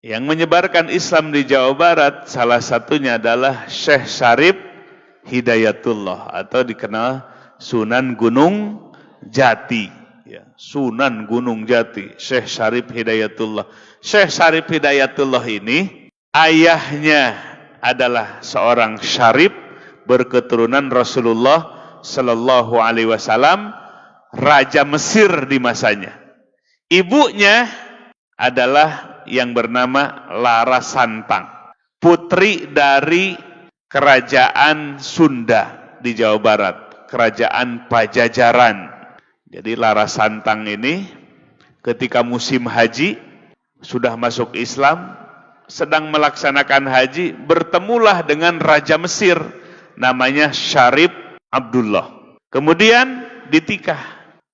Yang menyebarkan Islam di Jawa Barat salah satunya adalah Syekh Syarif Hidayatullah atau dikenal Sunan Gunung Jati. Ya, Sunan Gunung Jati, Syekh Syarif Hidayatullah. Syekh Syarif Hidayatullah ini ayahnya adalah seorang syarif berketurunan Rasulullah Sallallahu Alaihi Wasallam, Raja Mesir di masanya. Ibunya adalah yang bernama Larasantang, putri dari kerajaan Sunda di Jawa Barat, kerajaan Pajajaran. Jadi Larasantang ini ketika musim haji sudah masuk Islam, sedang melaksanakan haji, bertemulah dengan Raja Mesir namanya Syarif Abdullah. Kemudian ditikah,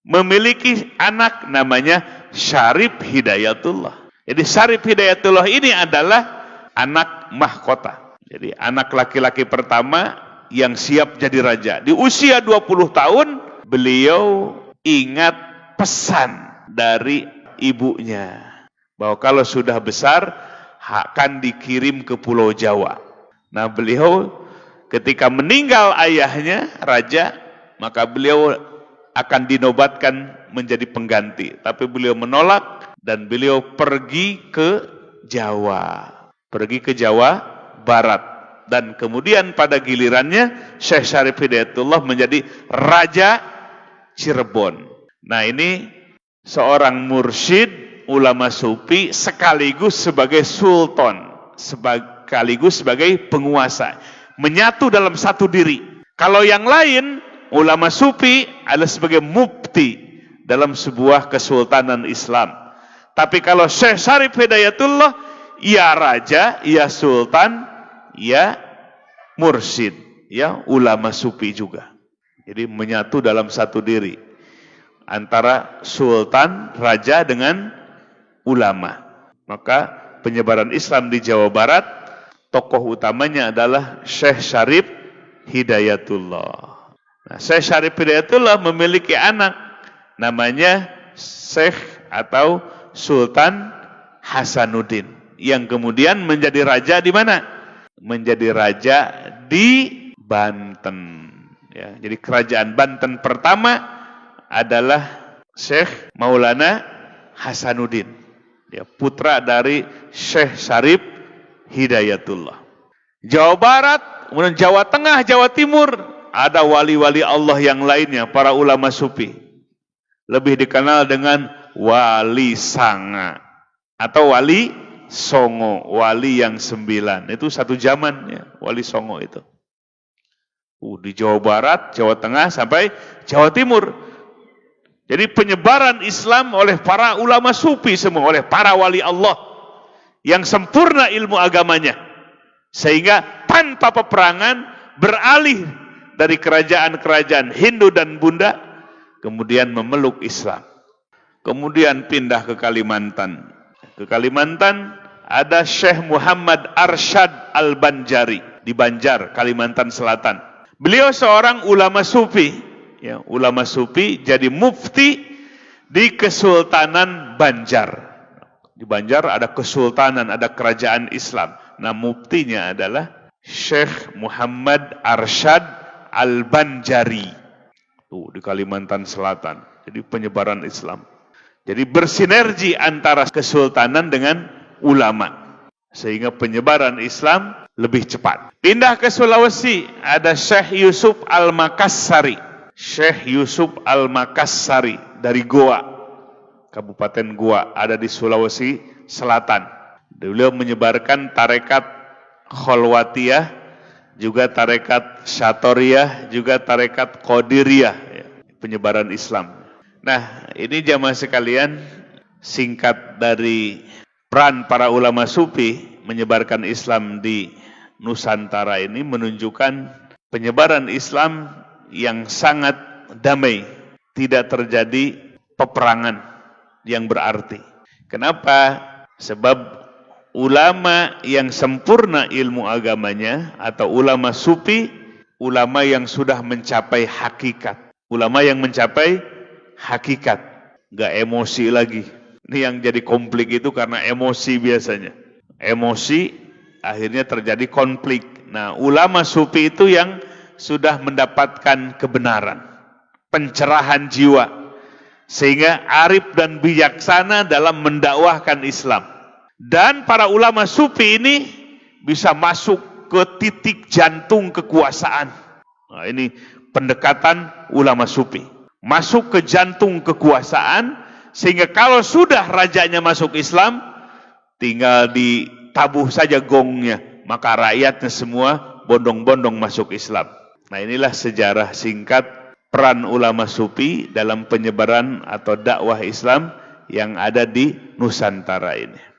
memiliki anak namanya Syarif Hidayatullah. Jadi Syarif Hidayatullah ini adalah anak mahkota. Jadi anak laki-laki pertama yang siap jadi raja. Di usia 20 tahun beliau ingat pesan dari ibunya bahwa kalau sudah besar akan dikirim ke Pulau Jawa. Nah, beliau ketika meninggal ayahnya raja, maka beliau akan dinobatkan menjadi pengganti. Tapi beliau menolak dan beliau pergi ke Jawa. Pergi ke Jawa Barat. Dan kemudian pada gilirannya Syekh Syarif Hidayatullah menjadi Raja Cirebon. Nah, ini seorang mursyid, ulama sufi sekaligus sebagai sultan, sekaligus sebagai penguasa. Menyatu dalam satu diri. Kalau yang lain, ulama sufi adalah sebagai mufti dalam sebuah kesultanan Islam. Tapi kalau Syekh Syarif Hidayatullah, ya raja, ya sultan, ya mursyid, ya ulama sufi juga. Jadi menyatu dalam satu diri antara sultan, raja dengan ulama. Maka penyebaran Islam di Jawa Barat, tokoh utamanya adalah Syekh Syarif Hidayatullah. Nah, Syekh Syarif Hidayatullah memiliki anak namanya Syekh atau Sultan Hasanuddin yang kemudian menjadi raja di mana? Menjadi raja di Banten. Ya, jadi kerajaan Banten pertama adalah Syekh Maulana Hasanuddin, ya, putra dari Syekh Syarif Hidayatullah. Jawa Barat, kemudian Jawa Tengah, Jawa Timur, ada wali-wali Allah yang lainnya, para ulama sufi. Lebih dikenal dengan Wali Sanga atau Wali Songo, wali yang 9. Itu satu zaman ya, Wali Songo itu. Di Jawa Barat, Jawa Tengah sampai Jawa Timur. Jadi penyebaran Islam oleh para ulama sufi semua, oleh para wali Allah yang sempurna ilmu agamanya. Sehingga tanpa peperangan beralih dari kerajaan-kerajaan Hindu dan Bunda, kemudian memeluk Islam. Kemudian pindah ke Kalimantan. Ke Kalimantan ada Syekh Muhammad Arsyad Al-Banjari di Banjar, Kalimantan Selatan. Beliau seorang ulama sufi, ya, ulama sufi jadi mufti di Kesultanan Banjar. Di Banjar ada kesultanan, ada kerajaan Islam. Nah, muftinya adalah Syekh Muhammad Arsyad Al-Banjari. Di Kalimantan Selatan. Jadi penyebaran Islam. Jadi bersinergi antara kesultanan dengan ulama. Sehingga penyebaran Islam lebih cepat. Pindah ke Sulawesi, ada Syekh Yusuf Al-Makassari. Syekh Yusuf Al-Makassari dari Goa, Kabupaten Goa, ada di Sulawesi Selatan. Beliau menyebarkan tarekat Kholwatiyah, juga tarekat Syatoriyah, juga tarekat Qadiriyah, ya, penyebaran Islam. Nah, ini jamaah sekalian, singkat dari peran para ulama sufi menyebarkan Islam di Nusantara ini menunjukkan penyebaran Islam yang sangat damai, tidak terjadi peperangan yang berarti. Kenapa? Sebab ulama yang sempurna ilmu agamanya atau ulama sufi, ulama yang sudah mencapai hakikat, ulama yang mencapai hakikat, gak emosi lagi. Ini yang jadi konflik itu karena emosi biasanya. emosi, akhirnya terjadi konflik. Nah, ulama sufi itu yang sudah mendapatkan kebenaran, pencerahan jiwa, sehingga arif dan bijaksana dalam mendakwahkan Islam. Dan para ulama sufi ini bisa masuk ke titik jantung kekuasaan. Nah, ini pendekatan ulama sufi. Masuk ke jantung kekuasaan, sehingga kalau sudah rajanya masuk Islam, tinggal ditabuh saja gongnya, maka rakyatnya semua bondong-bondong masuk Islam. Nah, inilah sejarah singkat peran ulama sufi dalam penyebaran atau dakwah Islam yang ada di Nusantara ini.